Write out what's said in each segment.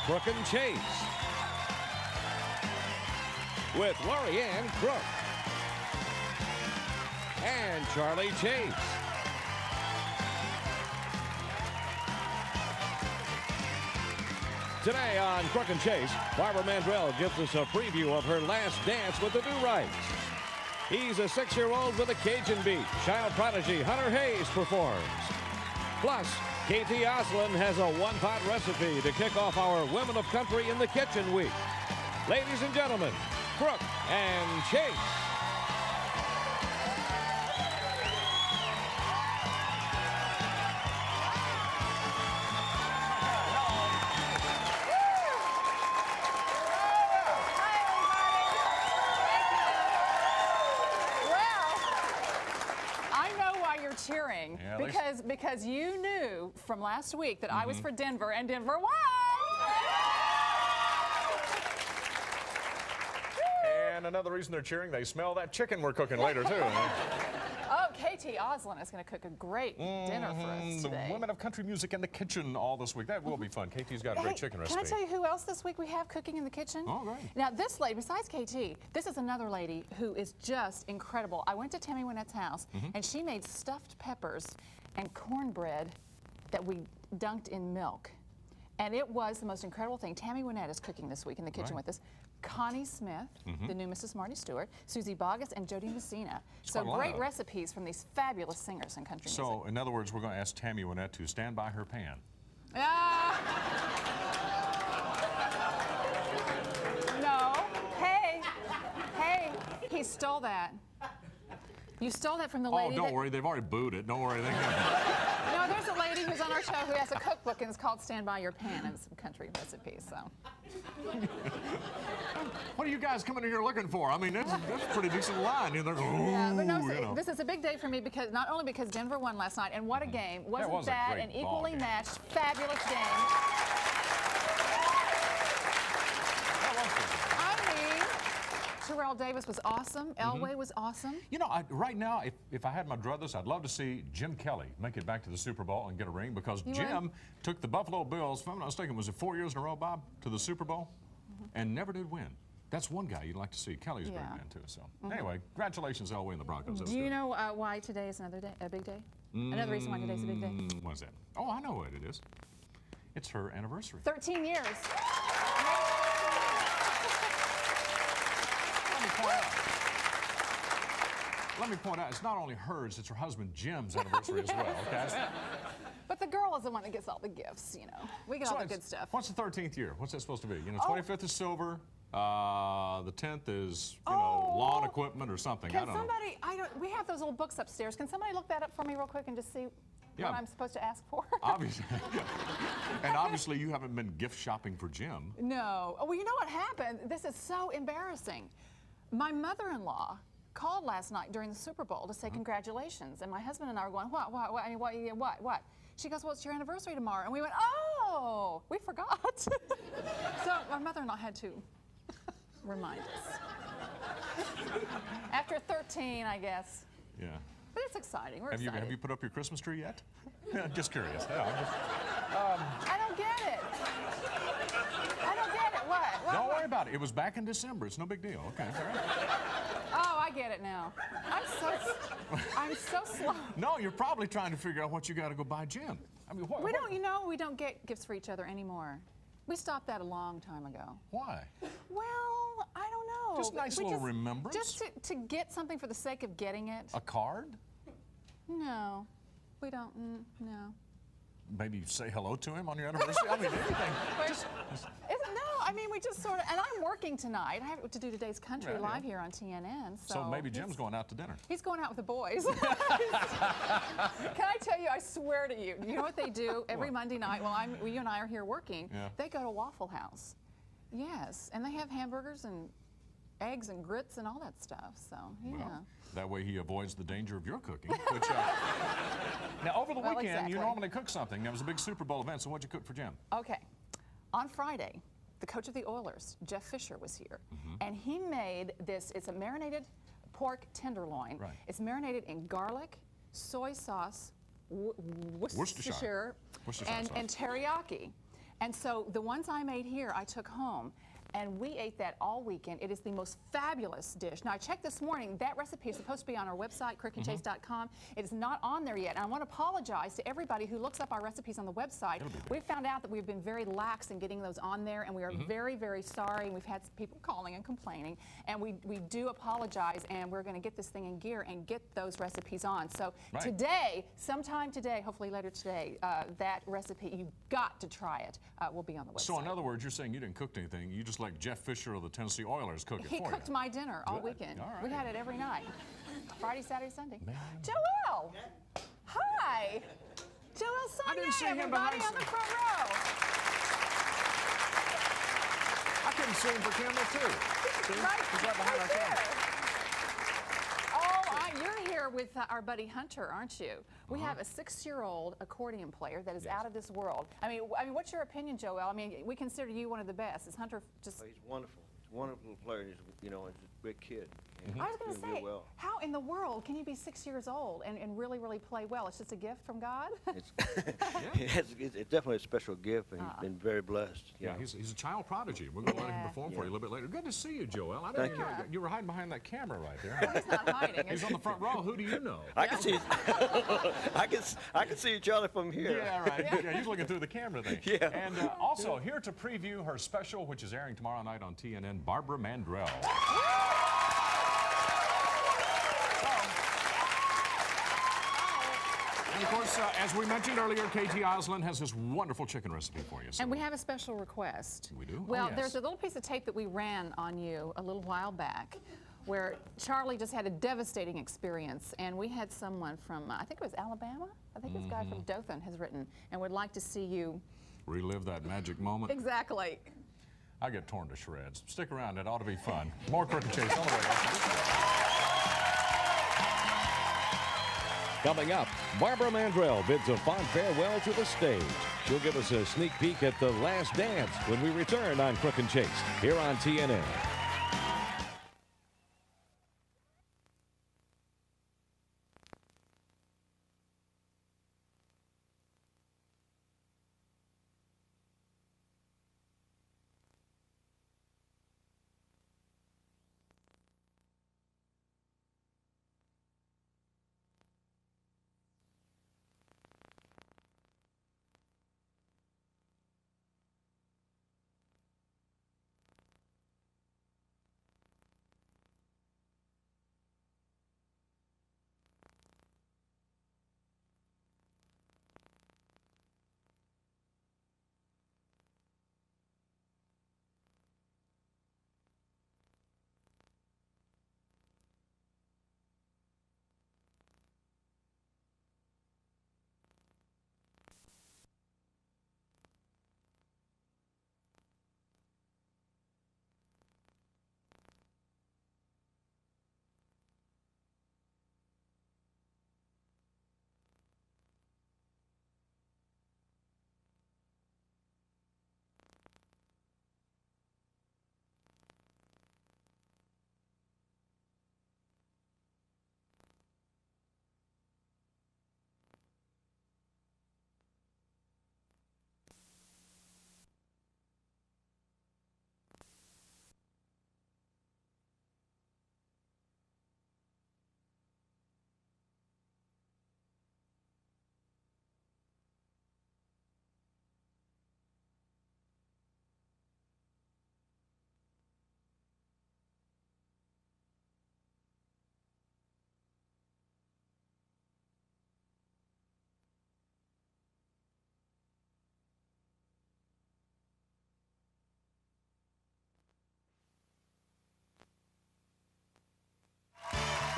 Crook and Chase with Oslin Crook and Charlie Chase. Today on Crook and Chase, Barbara Mandrell gives us a preview of her last dance with the Do-Rights. He's a 6-year-old with a Cajun beat. Child prodigy Hunter Hayes performs. Plus, KT Oslin has a one-pot recipe to kick off our Women of Country in the Kitchen week. Ladies and gentlemen, Crook and Chase. Cheering because you knew from last week that I was for Denver and Denver won. And another reason they're cheering, they smell that chicken we're cooking later too. Oh, KT Oslin is going to cook a great dinner for us today. The Women of Country Music in the Kitchen all this week. That will be fun. KT's got a great chicken recipe. Can I tell you who else this week we have cooking in the kitchen? Oh, great. Now, this lady, besides KT, this is another lady who is just incredible. I went to Tammy Wynette's house, and she made stuffed peppers and cornbread that we dunked in milk. And it was the most incredible thing. Tammy Wynette is cooking this week in the kitchen with us. Connie Smith, the new Mrs. Marty Stewart, Susie Boggess, and Jody Messina. So great recipes from these fabulous singers in country music. So, in other words, we're going to ask Tammy Wynette to stand by her pan. No. Hey, he stole that. You stole that from the lady. Oh, don't worry. They've already booed it. Don't worry. No, there's a lady who's on our show who has a cookbook, and it's called Stand By Your Pan, and some country recipes, so. What are you guys coming in here looking for? I mean, that's a pretty decent line. You're like, yeah, but no, this is a big day for me because not only because Denver won last night, and what a game. Wasn't that an equally matched, fabulous game? Terrell Davis was awesome. Elway was awesome. You know, right now, if I had my druthers, I'd love to see Jim Kelly make it back to the Super Bowl and get a ring because Jim took the Buffalo Bills, if I'm not mistaken, was it 4 years in a row, Bob, to the Super Bowl and never did win. That's one guy you'd like to see. Kelly's a great man, too. So, anyway, congratulations, Elway and the Broncos. Do you know why today is another day, a big day? Another reason why today's a big day? What is that? Oh, I know what it is. It's her anniversary. 13 years. Let me point out, it's not only hers, it's her husband Jim's anniversary as well, okay? But the girl is the one that gets all the gifts, you know. We get all the good stuff. What's the 13th year? What's that supposed to be? You know, 25th is silver, the 10th is, you know, lawn equipment or something. I don't know. We have those little books upstairs. Can somebody look that up for me real quick and just see what I'm supposed to ask for? Obviously. And obviously you haven't been gift shopping for Jim. No. Oh, well, you know what happened? This is so embarrassing. My mother-in-law called last night during the Super Bowl to say congratulations, and my husband and I were going, what? She goes, well, it's your anniversary tomorrow, and we went, oh, we forgot. So my mother-in-law had to remind us. After 13, I guess. Yeah. But it's exciting. We're excited. Have you put up your Christmas tree yet? Just curious. I don't get it. I don't get it. What? Don't worry about it. It was back in December. It's no big deal. Okay. All right. Oh, I get it now. I'm so slow. No, you're probably trying to figure out what you got to go buy Jim. I mean, what? We don't get gifts for each other anymore. We stopped that a long time ago. Why? Well, I don't know. Just nice little remembrance. Just to get something for the sake of getting it. A card? No, we don't. No. Maybe say hello to him on your anniversary. I mean, anything. We just sort of, and I'm working tonight. I have to do today's country live here on TNN. So maybe Jim's going out to dinner. He's going out with the boys. Can I tell you, I swear to you, you know what they do every Monday night while you and I are here working? Yeah. They go to Waffle House. Yes, and they have hamburgers and eggs and grits and all that stuff, so, yeah. Well, that way he avoids the danger of your cooking. Which, now, over the weekend, you normally cook something. There was a big Super Bowl event, so what'd you cook for Jim? Okay. On Friday, the coach of the Oilers, Jeff Fisher, was here, and he made this, it's a marinated pork tenderloin. Right. It's marinated in garlic, soy sauce, Worcestershire, and teriyaki. And so the ones I made here, I took home. And we ate that all weekend. It is the most fabulous dish. Now, I checked this morning. That recipe is supposed to be on our website, crookandchase.com. It is not on there yet. And I want to apologize to everybody who looks up our recipes on the website. We found out that we've been very lax in getting those on there, and we are very, very sorry. And we've had people calling and complaining. And we do apologize, and we're going to get this thing in gear and get those recipes on. So today, sometime today, hopefully later today, that recipe, you've got to try it, will be on the website. So in other words, you're saying you didn't cook anything. You just like Jeff Fisher of the Tennessee Oilers cook it for you. He cooked my dinner all weekend. All right. We had it every night. Friday, Saturday, Sunday. Joel! Hi! Joel Sonia, I didn't see him everybody behind on the front row. I couldn't see him for camera too. See? Right, He's right behind our camera. You're here with our buddy Hunter, aren't you? We have a 6-year-old accordion player that is out of this world. I mean, what's your opinion, Joel? I mean, we consider you one of the best. Is Hunter just... Oh, he's wonderful. He's a wonderful player. He's, he's a big kid. I was going to say, well. how in the world can you be 6 years old and really, really play well? It's just a gift from God? It's definitely a special gift, and he's been very blessed. Yeah, he's a child prodigy. We're going to let him perform for you a little bit later. Good to see you, Joel. I didn't know you were hiding behind that camera right there. He's not hiding. He's on the front row. Who do you know? I can see. I can see each other from here. Yeah, right. Yeah, he's looking through the camera there. Yeah. And also here to preview her special, which is airing tomorrow night on TNN, Barbara Mandrell. And of course, as we mentioned earlier, KT Oslin has this wonderful chicken recipe for you. So. And we have a special request. We do? Well, Oh, yes. there's a little piece of tape that we ran on you a little while back where Charlie just had a devastating experience, and we had someone from, I think it was Alabama? I think this guy from Dothan has written, and would like to see you... Relive that magic moment. Exactly. I get torn to shreds. Stick around, it ought to be fun. More Crook and Chase on the way. Coming up, Barbara Mandrell bids a fond farewell to the stage. She'll give us a sneak peek at The Last Dance when we return on Crook and Chase here on TNN.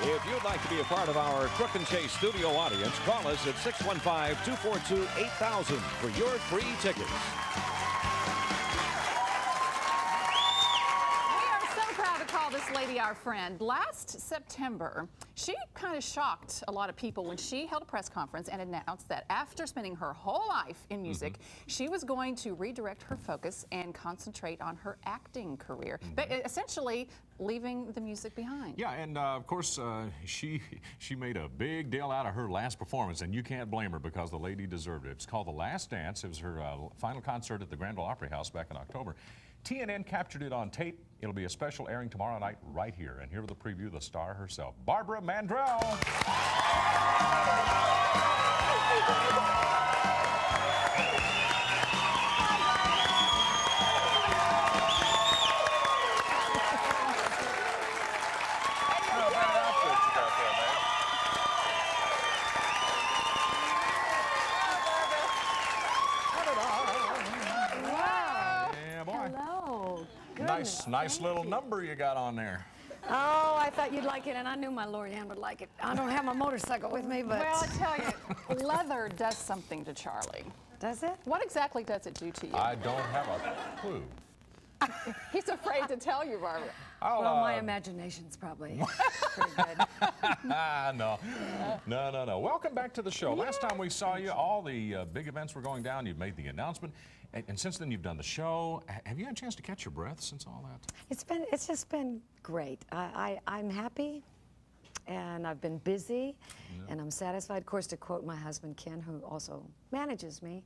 If you'd like to be a part of our Crook and Chase studio audience, call us at 615-242-8000 for your free tickets. We are so proud to call call this lady our friend. Last September, she kind of shocked a lot of people when she held a press conference and announced that after spending her whole life in music, she was going to redirect her focus and concentrate on her acting career, but essentially leaving the music behind. Yeah, and of course, she made a big deal out of her last performance, and you can't blame her because the lady deserved it. It's called The Last Dance. It was her final concert at the Grand Ole Opry House back in October. TNN captured it on tape. It'll be a special airing tomorrow night right here. And here with a preview of the star herself, Barbara Mandrell. Nice little number you got on there. Oh, I thought you'd like it, and I knew my Lorianne would like it. I don't have my motorcycle with me, but... Well, I tell you, leather does something to Charlie. Does it? What exactly does it do to you? I don't have a clue. He's afraid to tell you, Barbara. Well, my imagination's probably pretty good. No. Welcome back to the show. Last time we saw you, all the big events were going down. You made the announcement. And since then, you've done the show. Have you had a chance to catch your breath since all that? It's just been great. I'm happy, and I've been busy, and I'm satisfied. Of course, to quote my husband, Ken, who also manages me,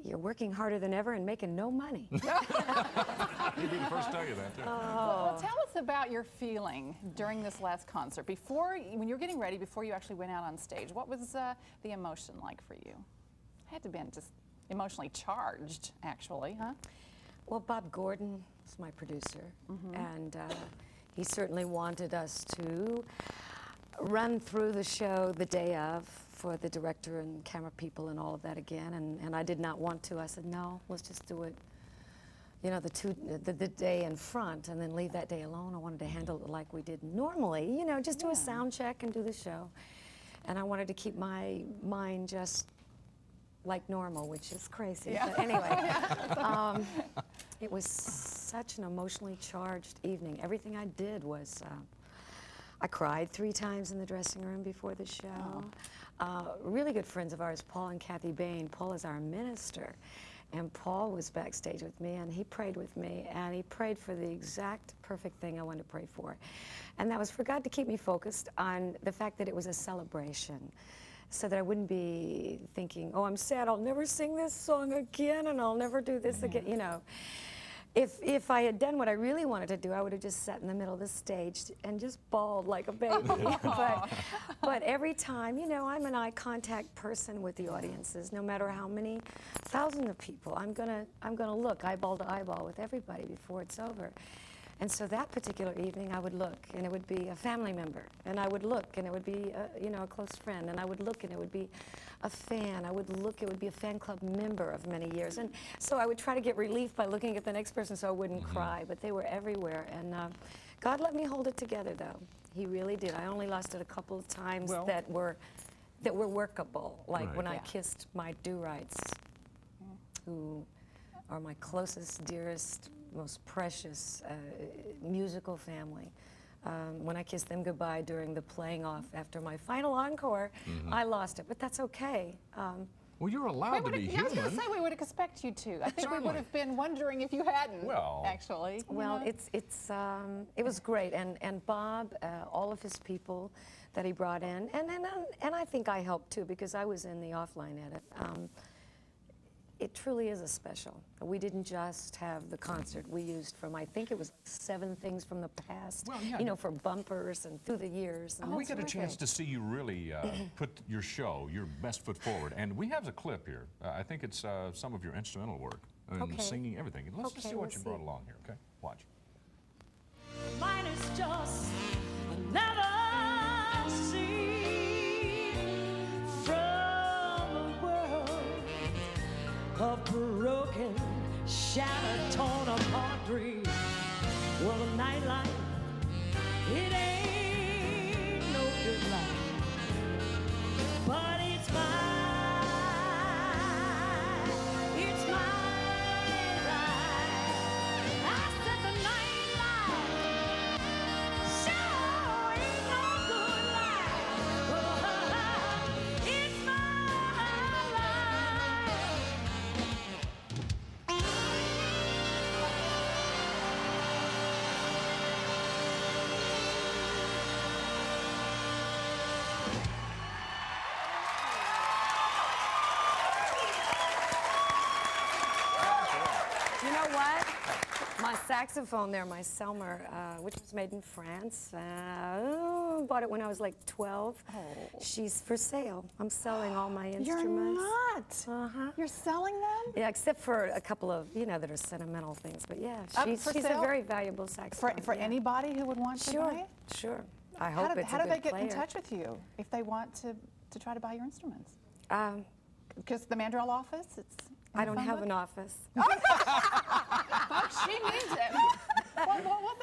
you're working harder than ever and making no money. He'd be the first to tell you that, too. Well, tell us about your feeling during this last concert. When you were getting ready, before you actually went out on stage, what was the emotion like for you? It had to have been just emotionally charged, actually, huh? Well, Bob Gordon is my producer, and he certainly wanted us to run through the show the day of for the director and camera people and all of that again, and I did not want to. I said, no, let's just do it, you know, the day in front, and then leave that day alone. I wanted to handle it like we did normally, you know, just do a sound check and do the show. And I wanted to keep my mind just like normal, which is crazy. Yeah. But anyway, it was such an emotionally charged evening. Everything I did was, I cried 3 times in the dressing room before the show. Really good friends of ours, Paul and Kathy Bain. Paul is our minister, and Paul was backstage with me, and he prayed with me, and he prayed for the exact perfect thing I wanted to pray for. And that was for God to keep me focused on the fact that it was a celebration, so that I wouldn't be thinking, oh, I'm sad, I'll never sing this song again, and I'll never do this again, you know. If I had done what I really wanted to do, I would have just sat in the middle of the stage and just bawled like a baby. but every time, you know, I'm an eye contact person with the audiences. No matter how many thousands of people, I'm gonna look eyeball to eyeball with everybody before it's over. And so that particular evening, I would look, and it would be a family member, and I would look, and it would be a close friend, and I would look, and it would be a fan. I would look, it would be a fan club member of many years, and so I would try to get relief by looking at the next person, so I wouldn't cry. But they were everywhere, and God let me hold it together, though. He really did. I only lost it a couple of times that were workable, like when I kissed my do-rights, who are my closest, dearest, most precious musical family. When I kissed them goodbye during the playing off after my final encore, I lost it, but that's okay. Well, you're allowed to be human. I was going to say, we would expect you to. I think we would have been wondering if you hadn't, actually. Well, it was great, and Bob, all of his people that he brought in, and I think I helped too, because I was in the offline edit. It truly is a special. We didn't just have the concert. We used from, I think it was 7 things from the past, you know, for bumpers and through the years. And we got a chance to see you really put your show, your best foot forward. And we have a clip here. I think it's some of your instrumental work and singing, everything. Let's just see what you brought along here, okay? Watch. Mine is just another scene from a world of broken, shattered, torn apart dreams. Well, the nightlife, it ain't no good life, but it's mine. It's my life. I said the nightlife, saxophone there, my Selmer, which was made in France. Bought it when I was like 12. Oh. She's for sale. I'm selling all my You're instruments. not. Uh-huh. You're selling them? Yeah, except for a couple of, that are sentimental things. But yeah, she's for a sale? very valuable saxophone. For yeah. anybody who would want to Sure, buy it? sure. I hope it's How a do good they get in player. touch with you if they want to try to buy your instruments? Um, Because the Mandrell office, it's in I the don't phone have book? an office. Folks, she means it.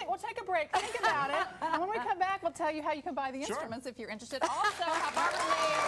We'll take a break. Think about it. And when we come back, we'll tell you how you can buy the Sure. instruments if you're interested. Also, how Barbara made.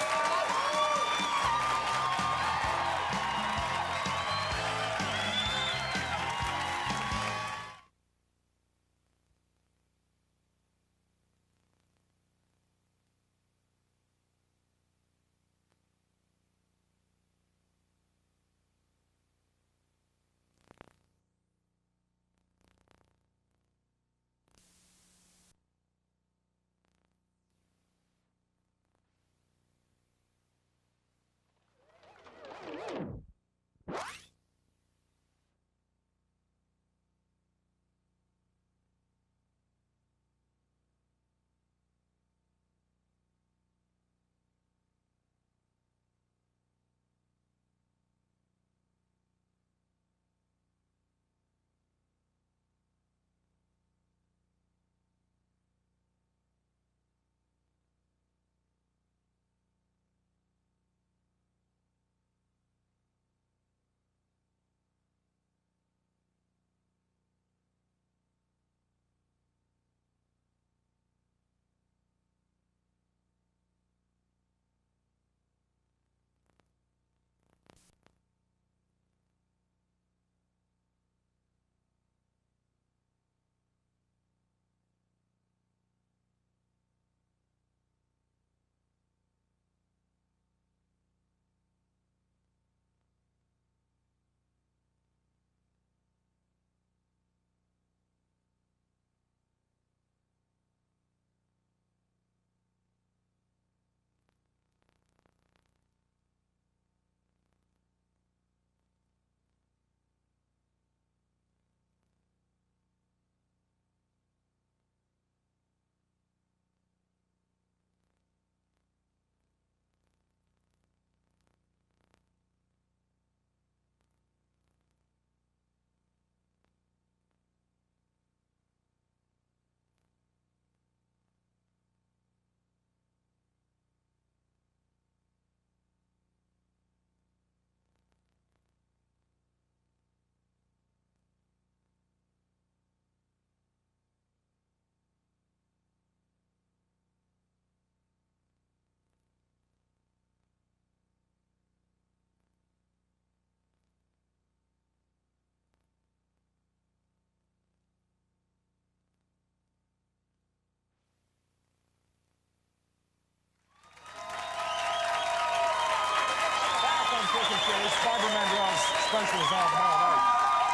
Barbara Mandrell's special is on tomorrow night,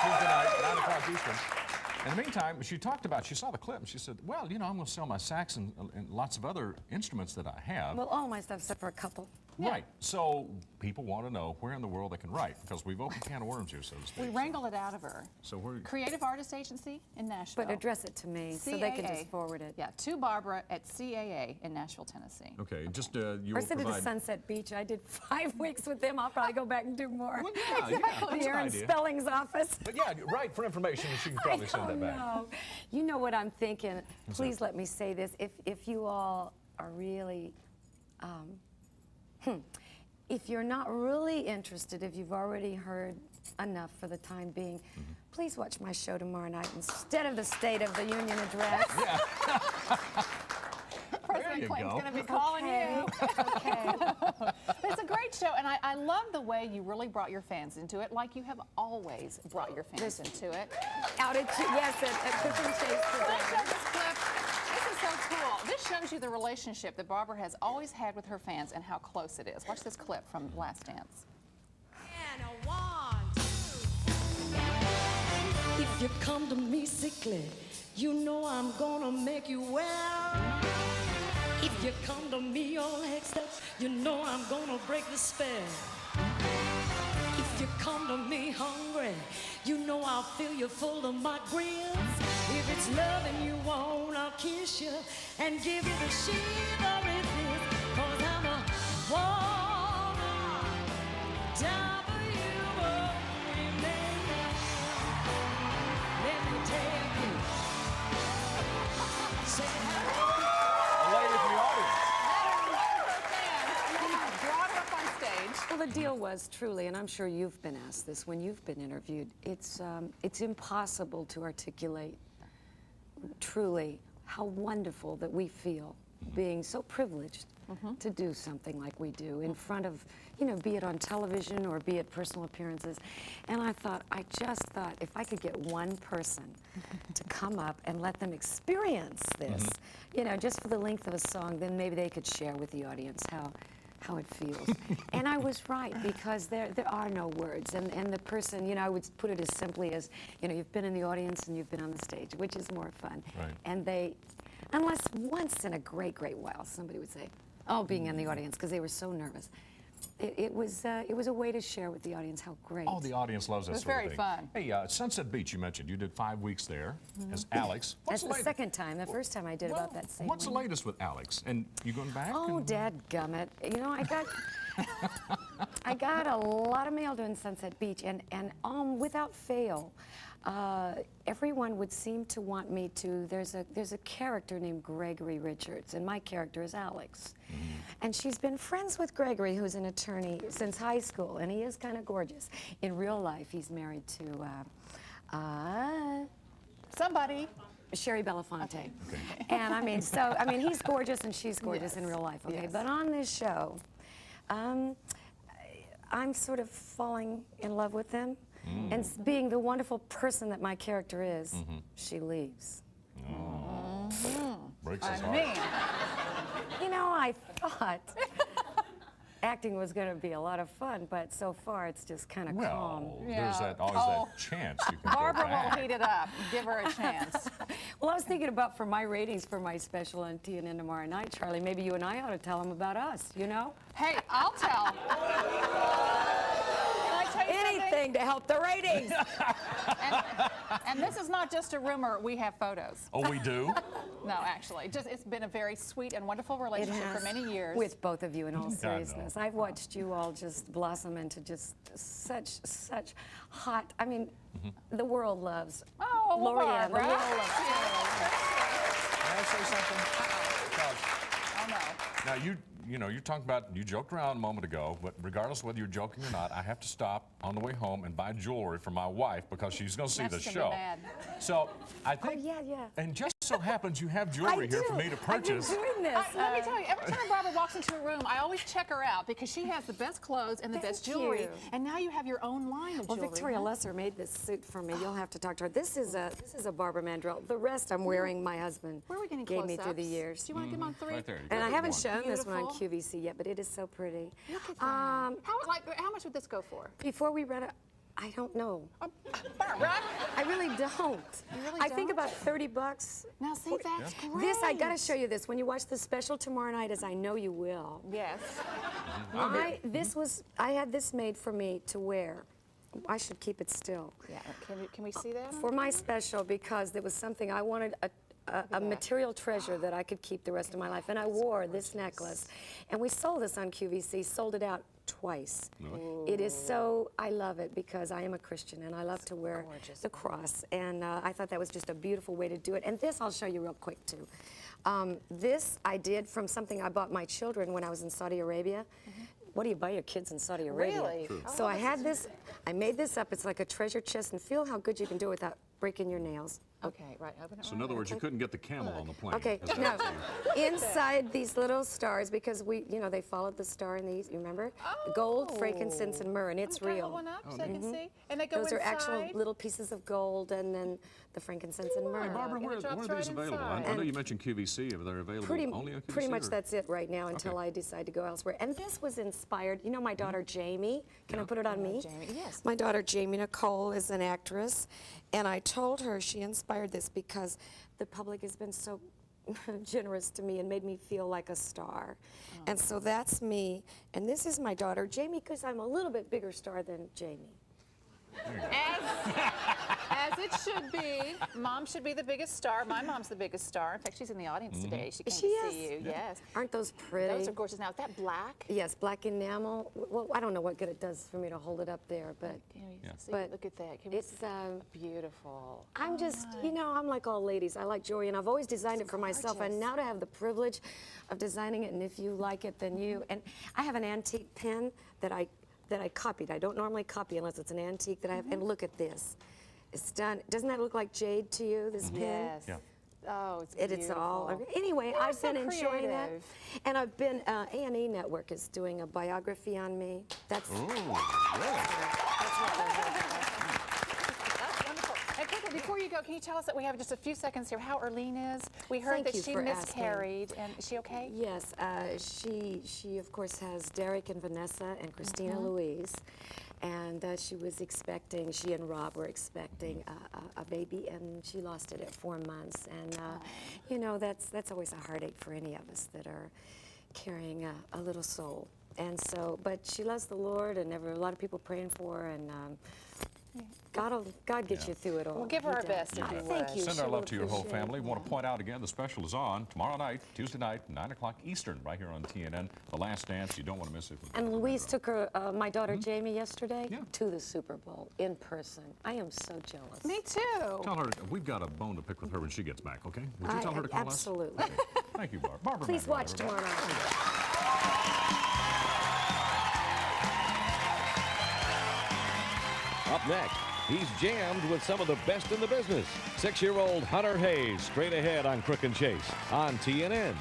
Tuesday night, 9 o'clock Eastern. In the meantime, she saw the clip, and she said, well, I'm going to sell my sax and lots of other instruments that I have. Well, all my stuff except for a couple. Right. So people want to know where in the world they can write, because we've opened a can of worms here, so to speak. We wrangle it out of her. So where? Creative Artist Agency in Nashville. But address it to me so they can just forward it. Yeah, to Barbara at CAA in Nashville, Tennessee. Okay, just you Or will send it to provide. Sunset Beach. I did 5 weeks with them. I'll probably go back and do more. Well, yeah, that's The an Aaron idea. Spelling's office. But yeah, write for information, and she can probably send that back. No. You know what I'm thinking? Please let me say this. If you all are really, if you're not really interested, if you've already heard enough for the time being, please watch my show tomorrow night instead of the State of the Union address. There you Clinton's go. going to be calling you. Okay. It's a great show, and I love the way you really brought your fans into it, like you have always brought your fans into it. Out at Cooking Chase Let's show today. this clip. This is so cool. This shows you the relationship that Barbara has always had with her fans and how close it is. Watch this clip from Last Dance. And a 1, 2. If you come to me sickly, you know I'm gonna make you well. If you come to me all hexed up, you know I'm gonna break the spell. If If you come to me hungry, you know I'll fill you full of my grins. If it's loving you want, I'll kiss you and give you the shivering. 'Cause I'm a woman, down for you, only man. Let me tell you. Say A lady from the audience. Brought her up on stage. Well, the deal was truly, and I'm sure you've been asked this when you've been interviewed, it's impossible to articulate truly how wonderful that we feel being so privileged to do something like we do in front of, you know, be it on television or be it personal appearances. And I just thought if I could get one person to come up and let them experience this, you know, just for the length of a song, then maybe they could share with the audience how it feels. And I was right, because there are no words. And the person, you know, I would put it as simply as, you know, you've been in the audience and you've been on the stage, which is more fun. Right. And they, unless once in a great, great while, somebody would say, oh, being in the audience, because they were so nervous. It was a way to share with the audience how great. Oh, the audience loves that was sort of very thing. fun. Hey, Sunset Beach, you mentioned you did 5 weeks there as Alex. That's the second time. The first time I did about that same What's the one. latest with Alex? And you going back? Oh, dadgummit. You know, I got a lot of mail doing Sunset Beach, and without fail, everyone would seem to want me to. There's a character named Gregory Richards, and my character is Alex. And she's been friends with Gregory, who's an attorney, since high school, and he is kind of gorgeous. In real life, he's married to Somebody. Sherry Belafonte. And I mean, he's gorgeous and she's gorgeous in real life, okay? Yes. But on this show, I'm sort of falling in love with them. And being the wonderful person that my character is, she leaves. Breaks his I heart. mean, You know, I thought acting was going to be a lot of fun, but so far it's just kind of calm. Well, there's Yeah. always that chance you can Barbara go back. will heat it up. Give her a chance. Well, I was thinking about for my ratings for my special on TNN tomorrow night, Charlie, maybe you and I ought to tell them about us, you know? Hey, I'll tell. Can I tell you something? Anything to help the ratings. And this is not just a rumor. We have photos. Oh, we do? No, actually, it's been a very sweet and wonderful relationship for many years. With both of you, in all I know. seriousness. I've watched you all just blossom into just such hot, I mean, the world loves Oh, well, Lorianne. The Barbara. world loves Can I say something? Oh, no. Now, you know, you talked about, you joked around a moment ago, but regardless of whether you're joking or not, I have to stop on the way home and buy jewelry for my wife because she's going to see That's the gonna be show. bad. So I think, yeah. and just so happens you have jewelry here for me to purchase. I've been doing this. Let me tell you, every time Barbara walks into a room, I always check her out because she has the best clothes and the best Thank jewelry. you. And now you have your own line of Well, jewelry. Victoria huh? Lesser made this suit for me. You'll have to talk to her. This is a Barbara Mandrell. The rest I'm wearing my husband Where are we getting gave me close-ups? through the years. Do you want to give them on 3? Right there. You And got I the haven't one. shown this one on Beautiful. QVC yet, but it is so pretty. Look at that. How much would this go for? Before we read it, I don't know. Barbara. I really don't. You really I think don't? about $30. Now, see, that's great. This, I gotta show you this. When you watch the special tomorrow night, as I know you will, Yes. I had this made for me to wear. I should keep it still. Yeah. Can we see that? For my special, because there was something I wanted, a material treasure that I could keep the rest of my life. And I wore this necklace. And we sold this on QVC, sold it out twice. It is so, I love it because I am a Christian and I love to wear the cross. And I thought that was just a beautiful way to do it. And this I'll show you real quick too. This I did from something I bought my children when I was in Saudi Arabia. What do you buy your kids in Saudi Arabia? Really? True. So I had this, I made this up. It's like a treasure chest, and feel how good you can do it without breaking your nails. Okay, right. Open it. So in other words, you couldn't get the camel on the plane. Okay, Is that no. what you're saying? Inside these little stars, because they followed the star in these, you remember? Gold, frankincense, and myrrh, and it's Hold real. one up so I can see. And they go Those inside. are actual little pieces of gold, and then the frankincense and myrrh. Barbara, And it where drops are these right available? inside. I know you mentioned QVC. Are they available only on QVC? Pretty much or? that's it right now until Okay. I decide to go elsewhere. And this was inspired, you know my daughter Jamie? Can I put it on me? Jamie, yes. My daughter Jamie Nicole is an actress, and I told her she inspired this because the public has been so generous to me and made me feel like a star. And so that's me. And this is my daughter, Jamie, because I'm a little bit bigger star than Jamie. As it should be. Mom should be the biggest star. My mom's the biggest star. In fact, she's in the audience today. She came She to is? see you. Yes. Aren't those pretty? Those are gorgeous. Now, is that black? Yes, black enamel. Well, I don't know what good it does for me to hold it up there, but Can we see? But Look at that. Can we it's see? Beautiful. I'm just, you know, I'm like all ladies. I like jewelry, and I've always designed it for myself. And gorgeous. now to have the privilege of designing it, and if you like it, then you. And I have an antique pen that I copied. I don't normally copy unless it's an antique that I have. And look at this. It's done. Doesn't that look like jade to you, this pen? Yes. Yeah. Oh, it's beautiful. It's all. Anyway, You're I've so been enjoying that. creative. And I've been, A&E Network is doing a biography on me. That's. Ooh, really? That's wonderful. And quickly, before you go, can you tell us that we have just a few seconds here how Erlene is? We heard Thank that you she for miscarried, and is she okay? Yes, she of course has Derek and Vanessa and Christina Louise, and she and Rob were expecting a baby, and she lost it at 4 months, and you know that's always a heartache for any of us that are carrying a little soul, and so but she loves the Lord, and there were a lot of people praying for her, and God gets you through it all. We'll give her He our does. best if you would. Thank you. Send our Sure love to your whole appreciate family. it. Want to point out again, the special is on tomorrow night, Tuesday night, 9 o'clock Eastern, right here on TNN. The Last Dance. You don't want to miss it. And Louise took her, my daughter Jamie yesterday Yeah. to the Super Bowl in person. I am so jealous. Me too. Tell her we've got a bone to pick with her when she gets back, okay? Would you tell her to call us? Absolutely. Thank you, Barbara. Barbara Please Mandrell, watch everybody. tomorrow night. Up next, he's jammed with some of the best in the business. 6-year-old Hunter Hayes, straight ahead on Crook and Chase on TNN.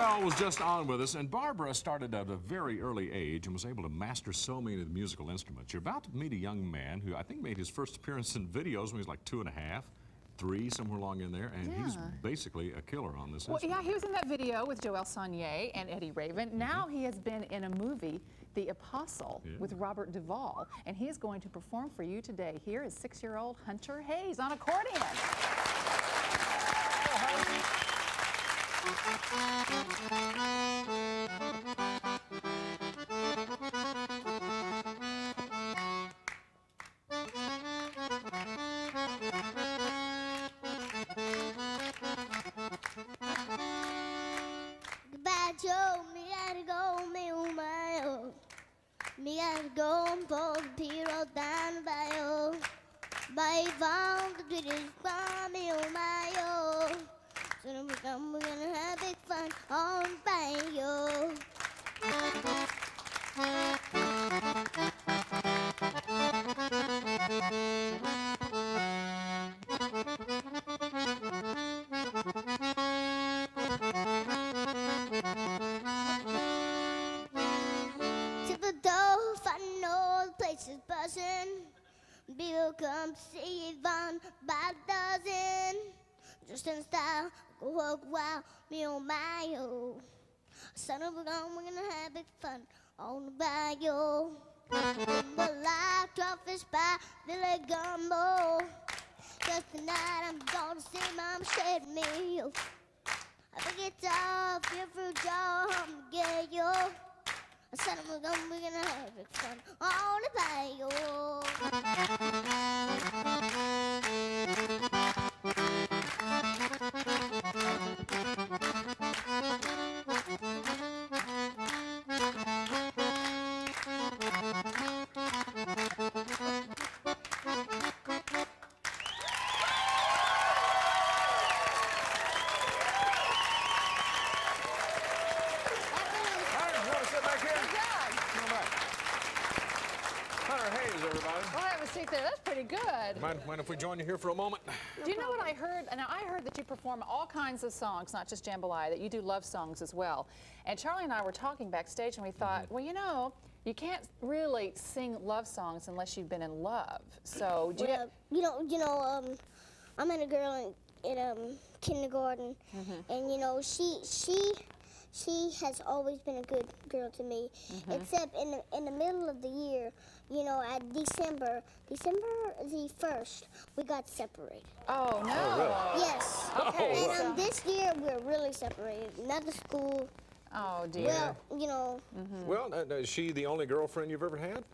Mandrell was just on with us, and Barbara started at a very early age and was able to master so many of the musical instruments. You're about to meet a young man who I think made his first appearance in videos when he was like 2 1/2, 3, somewhere along in there, and he's basically a killer on this instrument. Yeah, he was in that video with Joel Saunier and Eddie Raven. Now he has been in a movie, The Apostle, with Robert Duvall, and he is going to perform for you today. Here is 6-year-old Hunter Hayes on accordion. Goodbye, Joe. Me gotta go, me oh my oh. Me gotta go and pull the piero down the bayou. By Yvonne, the British bomb, me oh my oh. So we're gonna have big fun on the bayou. To the door, fighting all the places buzzing. People come to see Yvonne by the dozen. Just in style, go walk wild, me oh my oh. Son of a gun, we're gonna have big fun on the bayou. But like crawfish pie, Billy Gumbo. Just tonight I'm gonna see Mom shed meal. I think it's all feel for jaw, I'm get yo. Son of a gun, we're gonna have big fun on the bayou. There. That's pretty good. Mind if we join you here for a moment? Do you know what I heard? Now, I heard that you perform all kinds of songs, not just jambalaya, that you do love songs as well. And Charlie and I were talking backstage, and we thought, well, you know, you can't really sing love songs unless you've been in love. So, do I met a girl in kindergarten, and you know, she has always been a good girl to me, except in the middle of the year, you know, at December the 1st, we got separated. Oh, no. Oh, really? Yes. Okay. And this year, we're really separated. Not the school. Oh, dear. Well, you know. Well, is she the only girlfriend you've ever had?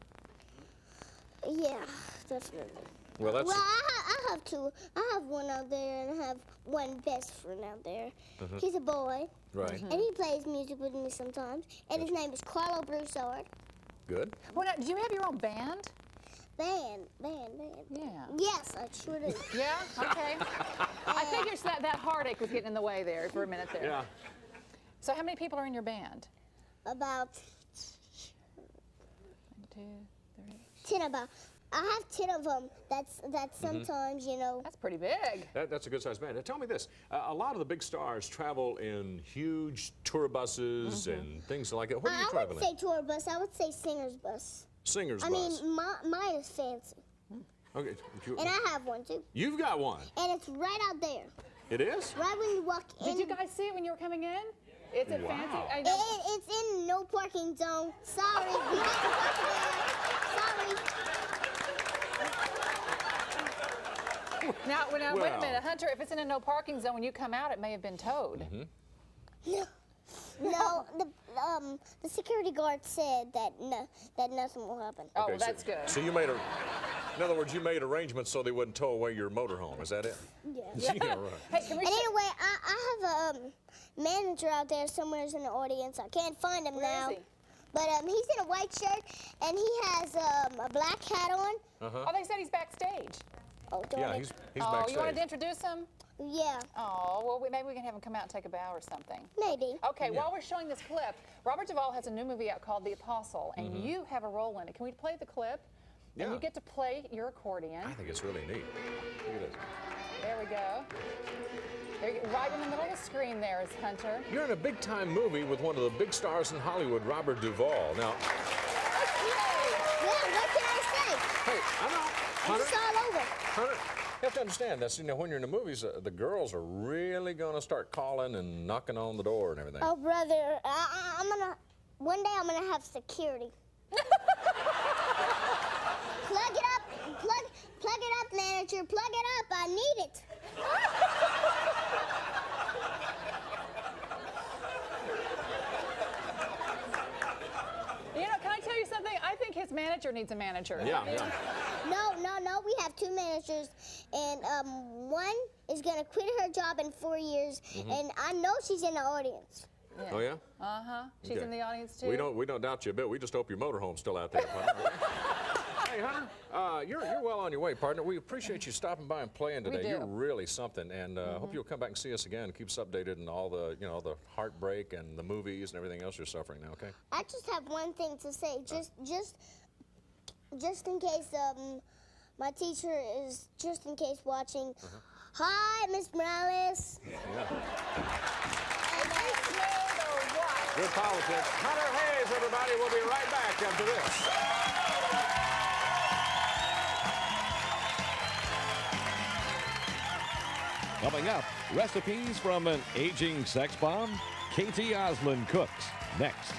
Yeah, definitely. Well, that's... Well, I have two. I have one out there, and I have one best friend out there. He's a boy. Right. And he plays music with me sometimes. And his name is Carlo Broussard. Good. Well, now, do you have your own band? Band. Yeah. Yes, I sure do. Yeah? Okay. I figured that heartache was getting in the way there for a minute there. Yeah. So how many people are in your band? About 1, 2, 3. 10 about. I have 10 of them. That's sometimes, you know. That's pretty big. That's a good-sized band. Now, tell me this. A lot of the big stars travel in huge tour buses and things like that. What do you I travel wouldn't say tour bus. I would say singer's bus. Singer's I bus. mean, mine is fancy. Okay. And I have one, too. You've got one. And it's right out there. It is? Right when you walk in. Did you guys see it when you were coming in? Is it fancy? I know. It's in no parking zone. Sorry. You have to park there. Sorry. Now, wait a minute, Hunter. If it's in a no parking zone, when you come out, it may have been towed. No, the security guard said that nothing will happen. Oh, Okay, well, that's good. So you made in other words, you made arrangements so they wouldn't tow away your motorhome. Is that it? Yeah. Yeah, right. Hey, can we? And anyway, I have a manager out there somewhere in the audience. I can't find him Where now. is he? But he's in a white shirt and he has a black hat on. Oh, they said he's backstage. Oh, darn Yeah, it. he's Oh, backstage. you wanted to introduce him? Yeah, Oh, well, maybe we can have him come out and take a bow or something. maybe. Okay, while we're showing this clip, Robert Duvall has a new movie out called The Apostle, and you have a role in it. Can we play the clip? Yeah. And you get to play your accordion. I think it's really neat. Look at this. There we go. Right in the middle of the screen there is Hunter. You're in a big-time movie with one of the big stars in Hollywood, Robert Duvall. Now, Yeah, what can I say? hey, I know, Hunter. It's all over. Hunter, you have to understand that, you know, when you're in the movies, the girls are really going to start calling and knocking on the door and everything. Oh, brother, one day I'm gonna have security. Plug it up, plug it up, manager, plug it up, I need it. You know, can I tell you something? I think his manager needs a manager. Yeah, I mean, yeah. No, we have 2 managers, and one is gonna quit her job in 4 years, and I know she's in the audience. Oh, yeah? Uh-huh. She's Okay. in the audience, too. We don't doubt you a bit. We just hope your motorhome's still out there, Hunter. Hey, Hunter, you're well on your way, partner. We appreciate you stopping by and playing today. do. You're really something, and hope you'll come back and see us again and keep us updated on all the, you know, the heartbreak and the movies and everything else you're suffering now, okay? I just have one thing to say, just in case my teacher is just in case watching. Hi, Miss Morales. Yeah. Good politics. Hunter Hayes, everybody. We'll be right back after this. Coming up, recipes from an aging sex bomb. Katie Oslin cooks next.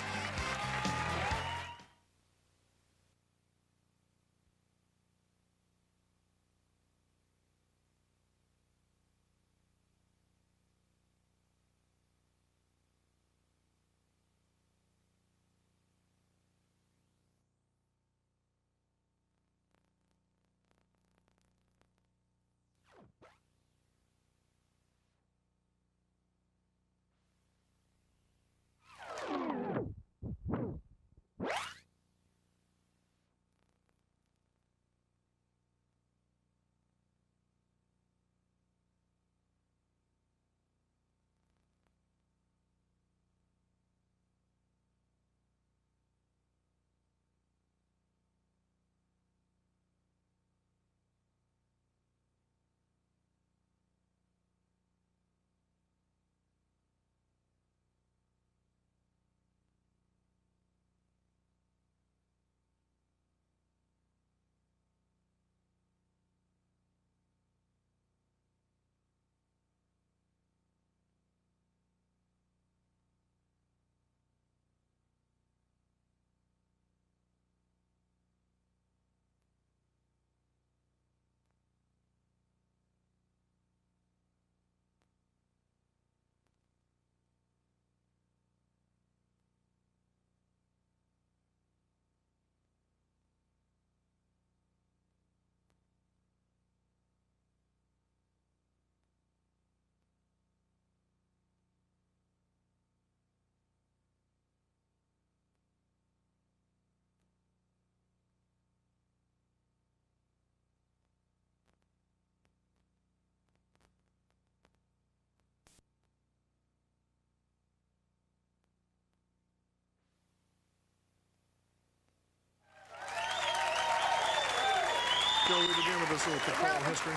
Shall we begin with this little pictorial history?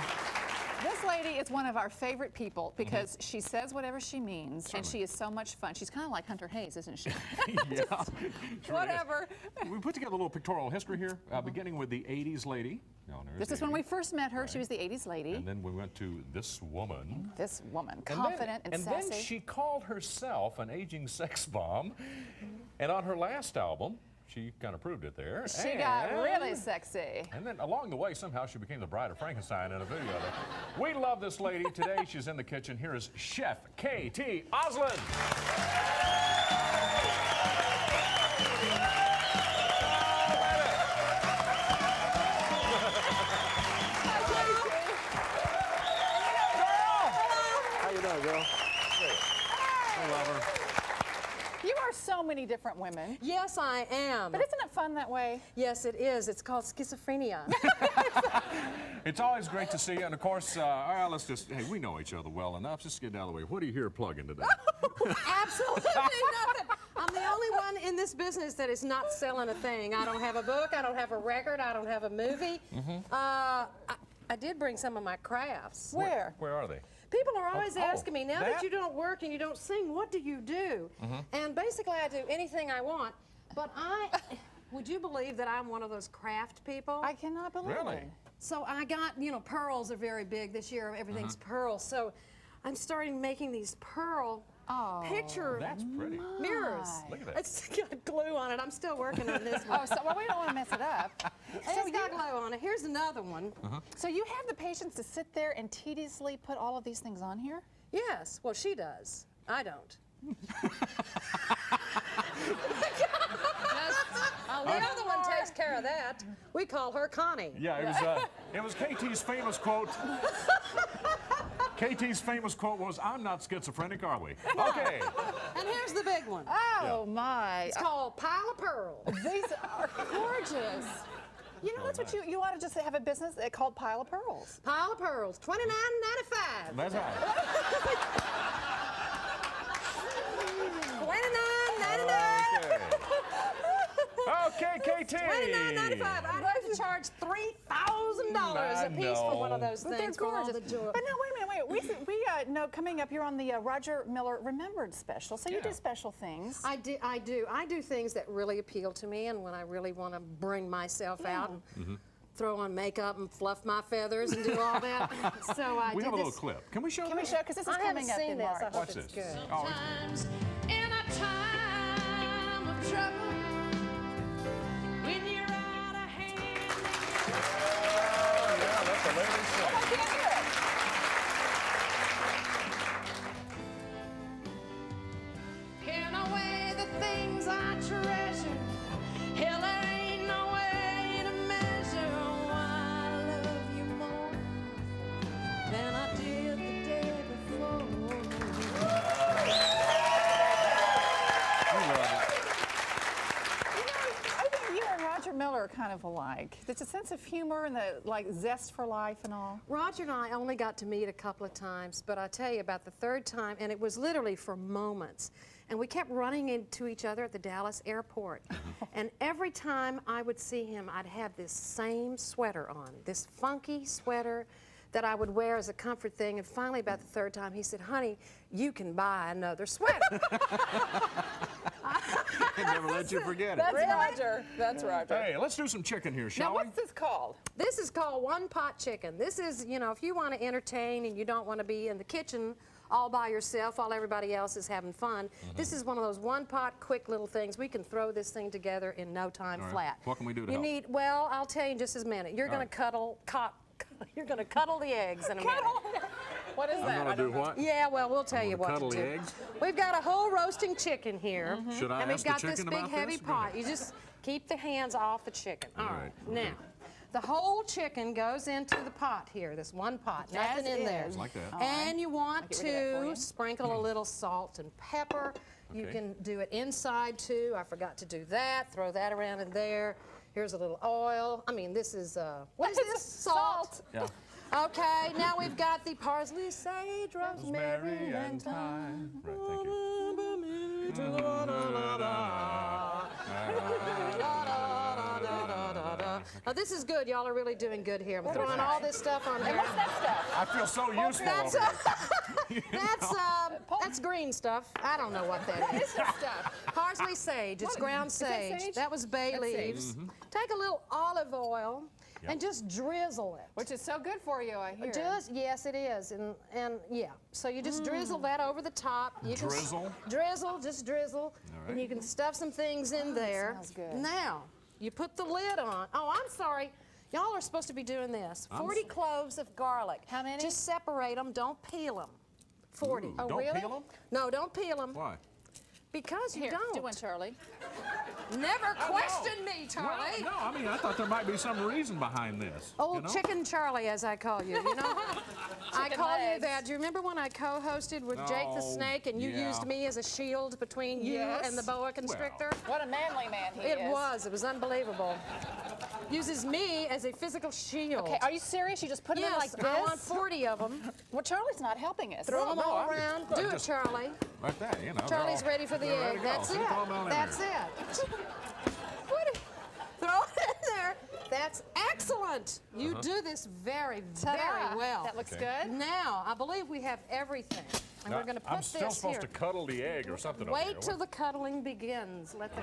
This lady is one of our favorite people because she says whatever she means, and she is so much fun. She's kind of like Hunter Hayes, isn't she? Yeah. Whatever. We put together a little pictorial history here, beginning with the 80s lady. This is when we first met her. Right. She was the 80s lady. And then we went to this woman. This woman, confident and sassy. And then she called herself an aging sex bomb. And on her last album, she kind of proved it there. She got really sexy. And then along the way, somehow she became the bride of Frankenstein in a video there. We love this lady. Today, she's in the kitchen. Here is Chef K.T. Oslin. How you doing, girl? I love her. You are so many different women. Yes, I am. But isn't it fun that way? Yes, it is. It's called schizophrenia. It's always great to see you. And of course, let's just, hey, we know each other well enough. Just get out of the way. What are you here plugging today? Absolutely nothing. I'm the only one in this business that is not selling a thing. I don't have a book. I don't have a record. I don't have a movie. I did bring some of my crafts. Where? Where are they? People are always Oh, asking me, now that that? you don't work and you don't sing, what do you do? And basically, I do anything I want. But would you believe that I'm one of those craft people? I cannot believe Really? it. So I got, pearls are very big this year. Everything's pearls. So I'm starting making these pearl picture That's pretty. mirrors. Look at that. It's got glue on it. I'm still working on this one. Oh, so well, we don't want to mess it up. It's got glue on it. Here's another one. So you have the patience to sit there and tediously put all of these things on here? Yes. Well, she does. I don't. The other one takes care of that. We call her Connie. Yeah, it was KT's famous quote. KT's famous quote was, "I'm not schizophrenic, are we?" Okay. And here's the big one. Oh, my. It's called Pile of Pearls. These are gorgeous. You know, that's what you ought to just have a business called Pile of Pearls. Pile of Pearls, $29.95. That's right. $29.99. Okay, KT. $29.95. I'd have to charge $3,000 a piece for one of those But they're things. For all gorgeous. the joy. But no, wait a minute, wait. We know coming up, you're on the Roger Miller Remembered special, so you do special things. I do things that really appeal to me, and when I really want to bring myself out and throw on makeup and fluff my feathers and do all that. So I We did have a little this. clip. Can we show Can we this? show? Because this is I haven't coming up seen in this. March. I hope Watch it's this. good. Oh, In a time of trouble, when you're out of hand. yeah, that's the latest thing. I can't hear it. In a way, the things I treasure. Hell, there ain't no way to measure why I love you more than I did the day before. I think you and Roger Miller are kind of alike. There's a sense of humor and the zest for life and all. Roger and I only got to meet a couple of times, but I tell you about the third time, and it was literally for moments. And we kept running into each other at the Dallas airport. And every time I would see him, I'd have this same sweater on, this funky sweater that I would wear as a comfort thing. And finally, about the third time, he said, "Honey, you can buy another sweater." Never let you forget it. That's Roger. That's Roger. Hey, let's do some chicken here, Now, shall we? what's this called? This is called one pot chicken. This is, if you want to entertain and you don't want to be in the kitchen all by yourself while everybody else is having fun, this is one of those one pot quick little things. We can throw this thing together in no time All right. flat. What can we do to You help? need, well, I'll tell you in just a minute. You're going to you're going to cuddle the eggs in a minute. What is that? I'm gonna do what? Yeah, well, we'll tell you gonna what cuddle to the do. eggs? We've got a whole roasting chicken here. Should I And we've ask the got this chicken big about heavy this? Go pot. ahead. You just keep the hands off the chicken. All right. okay. Now, the whole chicken goes into the pot here, this one pot, nothing in there. Like that. And you want get rid of that for to you. sprinkle a little salt and pepper. You Okay. can do it inside too. I forgot to do that. Throw that around in there. Here's a little oil. I mean, this is, what is this? Salt. Yeah. Okay, now we've got the parsley, sage, rosemary, and thyme. Right, thank you. Now this is good. Y'all are really doing good here. I'm throwing all this stuff on here. What's that stuff? I feel so useful That's over here. that's green stuff. I don't know what that is. This stuff. Parsley, sage. It's ground is that sage. sage? That was bay That's sage. leaves. Take a little olive oil and just drizzle it. Which is so good for you, I hear. Yes, it is, and yeah. So you just drizzle that over the top. You can Drizzle? drizzle, just drizzle, and you can stuff some things in there. smells good. Now you put the lid on. Oh, I'm sorry. Y'all are supposed to be doing this. 40 cloves of garlic. How many? Just separate them. Don't peel them. 40. Oh, Don't really? peel them? No, don't peel them. Why? Because you Here, don't. do one, Charlie. Never question me, Well, Charlie. no, I mean, I thought there might be some reason behind this. Old you know? Chicken Charlie, as I call you, I Chicken call you legs. that. Do you remember when I co-hosted with Jake the Oh, Snake and you yeah. used me as a shield between you Yes. and the boa constrictor? What a manly man he is. It was unbelievable. Uses me as a physical shield. Okay, are you serious? You just put them in like Yes, this? I want 40 of them. Well, Charlie's not helping us. Throw them all I'm just- around. look, Do it, just- Charlie. Like that, you know. they're Charlie's all- ready for the they're ready egg. to go. That's See, it. throw 'em on in That's there. it. Throw it in there. That's excellent. Excellent. You do this very, very Ta-da. well. That looks good. Now, I believe we have everything. And we're going to put I'm this still supposed here. to cuddle the egg or something. over Wait here. till the cuddling begins. Let the.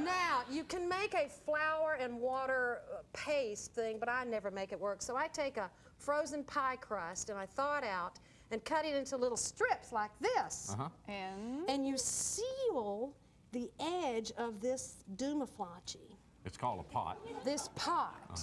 Now, you can make a flour and water paste thing, but I never make it work. So I take a frozen pie crust and I thaw it out and cut it into little strips like this. And you seal the edge of this doomaflachi, It's called a pot. this pot,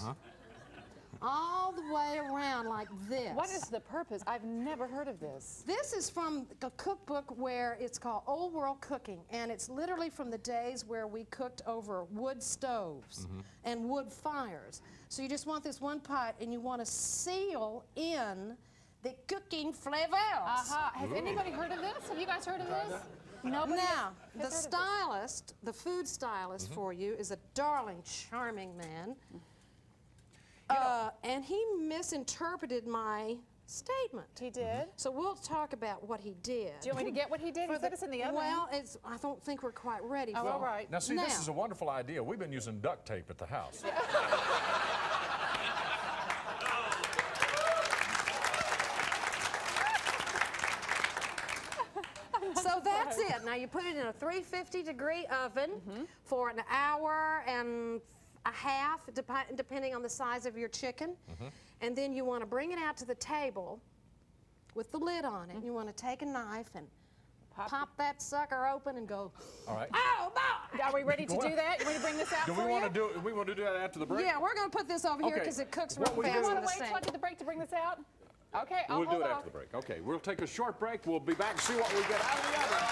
all the way around like this. What is the purpose? I've never heard of this. This is from a cookbook where it's called Old World Cooking, and it's literally from the days where we cooked over wood stoves and wood fires. So you just want this one pot, and you want to seal in the cooking flavors. Has anybody heard of this? Have you guys heard of this? Nobody. Now, the has heard of this. stylist, the food stylist for you, is a darling, charming man. And he misinterpreted my statement. He did? So we'll talk about what he did. Do you want me to get what he did? He said it's in the oven. Well, I don't think we're quite ready for all right. Now, see, Now. this is a wonderful idea. We've been using duct tape at the house. So that's it. Now you put it in a 350-degree oven for an hour and a half, depending on the size of your chicken. And then you want to bring it out to the table with the lid on it. You want to take a knife and pop that sucker open and go, All right. oh, boy! Are we ready to do that? You want me to bring this out Do for we you? want to do? We want to do that after the break? Yeah, we're going to put this over here Okay. because it cooks What real we do- fast You want in to the wait sink. till after the break to bring this out? Okay, I'll We'll do hold it off. after the break. Okay, we'll take a short break. We'll be back and see what we get out of the oven.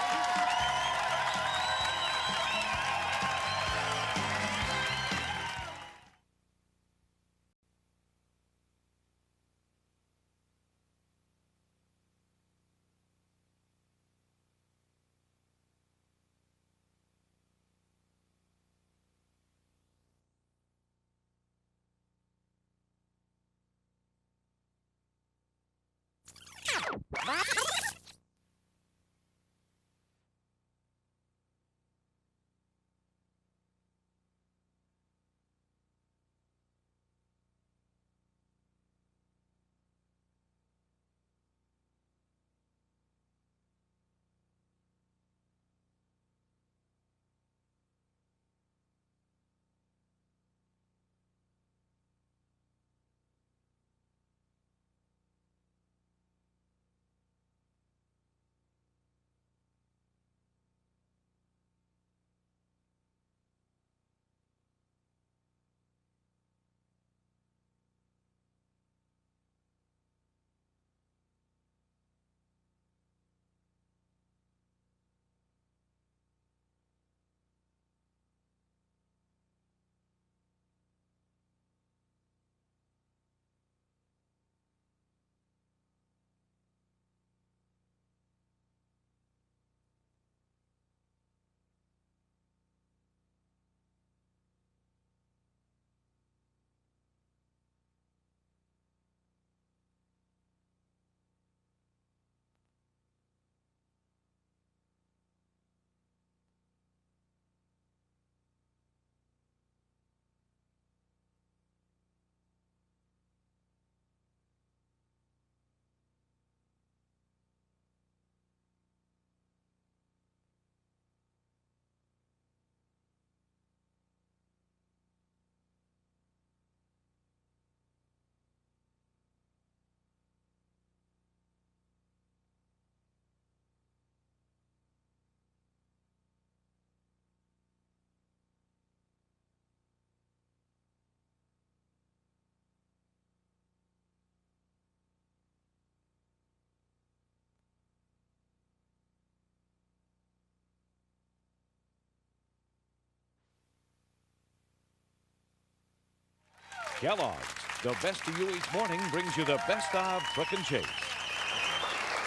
Kellogg's, the best of you each morning, brings you the best of Crook and Chase.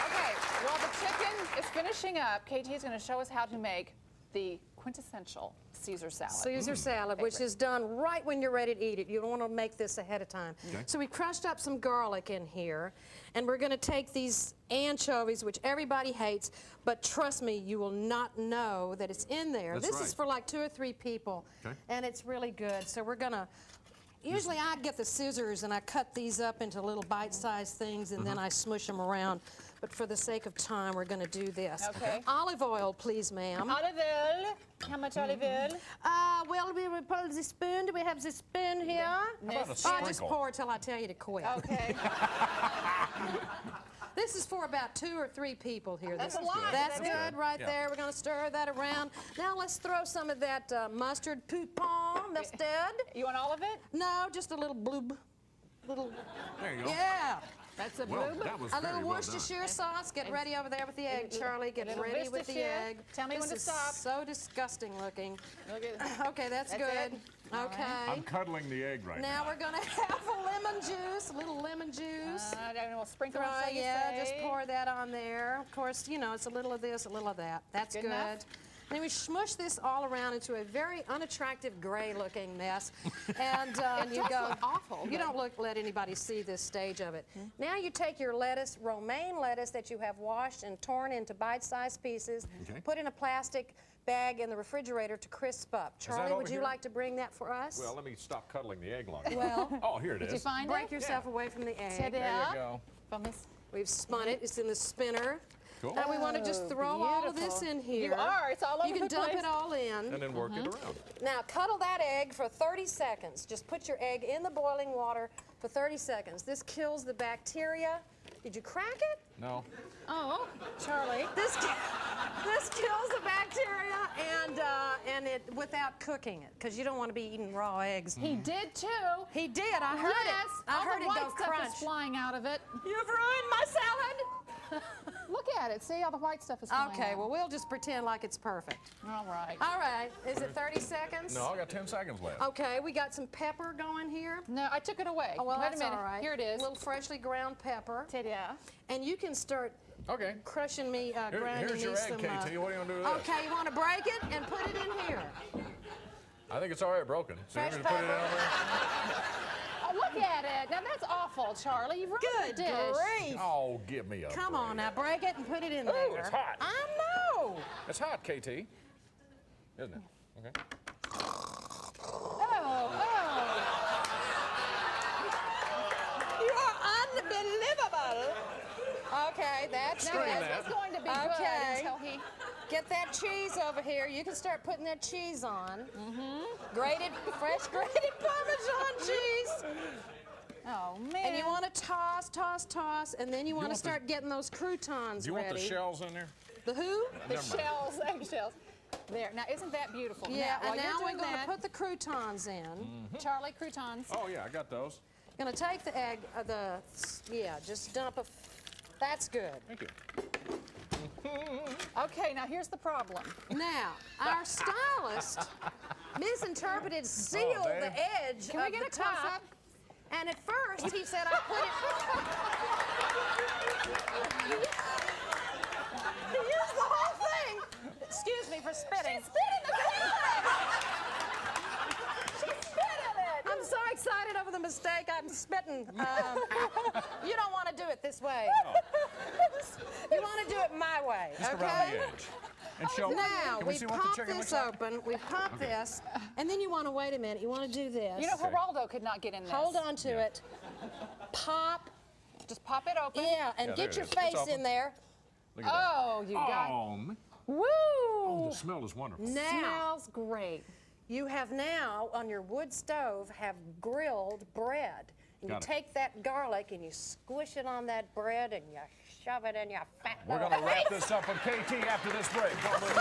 Okay, well, the chicken is finishing up. KT is going to show us how to make the quintessential Caesar salad. Caesar salad, which is done right when you're ready to eat it. You don't want to make this ahead of time. Okay. So we crushed up some garlic in here, and we're going to take these anchovies, which everybody hates, but trust me, you will not know that it's in there. That's This right. is for like 2 or 3 people, Okay. and it's really good. So we're going to, usually I get the scissors and I cut these up into little bite-sized things, and then I smush them around. But for the sake of time, we're going to do this. Okay. Olive oil, please, ma'am. Olive oil. How much olive oil? Well, we will pull the spoon. Do we have the spoon here? How about a Oh, just sprinkle? pour till I tell you to quit. Okay. This is for about 2 or 3 people here. That's This- a lot. That's That's good good. right Yeah. there. We're going to stir that around. Now let's throw some of that mustard poupon mustard. You want all of it? No, just a little bloob. Little, There you go. yeah. That's a Well, bloob. that was A very little well done. Worcestershire sauce. Get ready over there with the egg, Charlie. Get little ready with the Worcestershire. egg. Tell me this when to is stop. so disgusting looking. Look at Okay, that's That's good. it? All right. Okay. I'm cuddling the egg right Now now. we're gonna have a lemon juice, a little lemon juice. and we'll sprinkle Throw, on so you yeah, say. just pour that on there. Of course, you know, it's a little of this, a little of that. That's Good good. enough? Then we smush this all around into a very unattractive gray-looking mess, and you does go. look awful, You but- don't let anybody see this stage of it. Now you take your lettuce, romaine lettuce that you have washed and torn into bite-sized pieces. Okay. Put in a plastic bag in the refrigerator to crisp up. that Charlie, over would you here? like to bring that for us? Well, let me stop cuddling the egg longer. Well, Oh, here it is. Did you find break it? yourself away from the egg. Ta-da. There you go. From this. We've spun it. It's in the spinner. Cool. Now we want to just throw all of this beautiful. in here. You are. It's all over You can the dump place. it all in. And then work it around. Now cuddle that egg for 30 seconds. Just put your egg in the boiling water for 30 seconds. This kills the bacteria. Did you crack it? No. Oh, Charlie. This kills the bacteria and it without cooking it, because you don't want to be eating raw eggs. He did too. He did. I heard yes. it. I all heard the it white go stuff crunch. is flying out of it. You've ruined my salad. Look at it. See, all the white stuff is flying Okay, out. well, we'll just pretend like it's perfect. All right. All right. Is it 30 seconds? No, I got 10 seconds left. Okay, we got some pepper going here. No, I took it away. Oh, well, Wait that's a minute. all right. Here it is. A little freshly ground pepper. Ta-da. And you can start Okay. crushing me, grinding Here's your me egg, some. KT. What are you going to do with this? Okay, you want to break it and put it in here. I think it's already broken. So you're Fresh going to put it pepper. in there? Oh, look at it. Now that's awful, Charlie. You've ruined Good the dish. grief. Oh, give me a Come break. on now, break it and put it in there. it's hot. I know. It's hot, KT. Isn't it? Okay. Oh, You are unbelievable. Okay, that's Now good. Strain this that. was going to be Okay. good until he... Get that cheese over here. You can start putting that cheese on. Grated, fresh grated Parmesan cheese. Oh, man. And you want to toss, toss, toss, and then you want to want the- start getting those croutons Do you ready. want the shells in there? The who? the Never mind. shells, eggshells. There. Now, isn't that beautiful? Yeah, Now, and while now you're we're doing going to that, put the croutons in. Charlie, croutons. Oh, yeah, I got those. Going to take the egg, just dump a. That's good. Thank you. Okay, now here's the problem. Now, our stylist misinterpreted seal babe. the edge Can of we get the a top. close-up? And at first, he said I put it. He used the whole thing. Excuse me for spitting. Spit in the salad! She spit in it! I'm so excited over the mistake. I'm spitting. You don't want to do it this way. You want to do it my way, Just okay? around the edge. And show. Now, Can we see what the pop chicken this looks like? open, we pop this, and then you want to wait a minute. You want to do this. You know, Okay. Geraldo could not get in this. Hold on to Yeah. it. Pop. Just pop it open. Yeah, and Yeah, get there your it is. It's face open. in there. Look at that. Oh, you got Oh, man. Woo! Oh, the smell is wonderful. Now, Smells great. you have now, on your wood stove, have grilled bread. And you Got it. take that garlic and you squish it on that bread and you shove it in your fat We're little going to wrap face. this up with KT after this break. Don't move.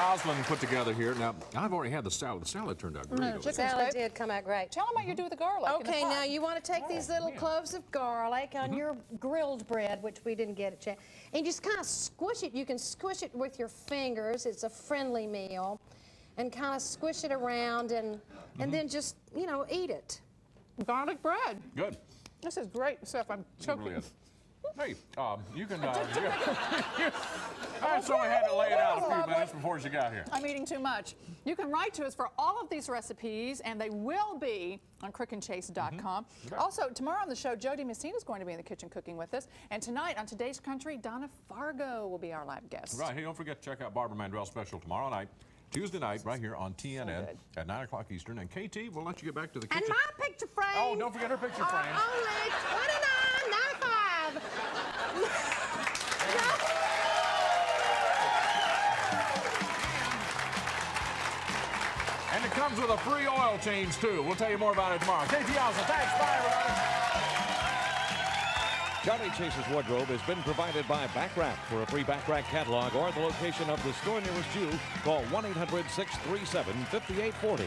Oslin put together here. Now, I've already had the salad. The salad turned out great. over there. Salad did come out great. Tell them what you do with the garlic. in the Okay, pot. now you want to take these little cloves of garlic on your grilled bread, which we didn't get a chance, and just kind of squish it. You can squish it with your fingers. It's a friendly meal. And kind of squish it around and then just, you know, eat it. Garlic bread. Good. This is great stuff. I'm It choking. really is. Hey, you can. I so I had to lay it out a few minutes before she got here. I'm eating too much. You can write to us for all of these recipes, and they will be on crookandchase.com. Also, tomorrow on the show, Jody Messina is going to be in the kitchen cooking with us. And tonight on Today's Country, Donna Fargo will be our live guest. Right. Hey, don't forget to check out Barbara Mandrell's special tomorrow night. Tuesday night, right here on TNN at 9 o'clock Eastern. And KT, we'll let you get back to the kitchen. And my picture frame. Oh, don't forget her picture frame. Only $29.95. And it comes with a free oil change, too. We'll tell you more about it tomorrow. KT Oslin, thanks. Bye, everybody. Johnny Chase's wardrobe has been provided by Backrack. For a free Backrack catalog or the location of the store nearest you, call 1-800-637-5840.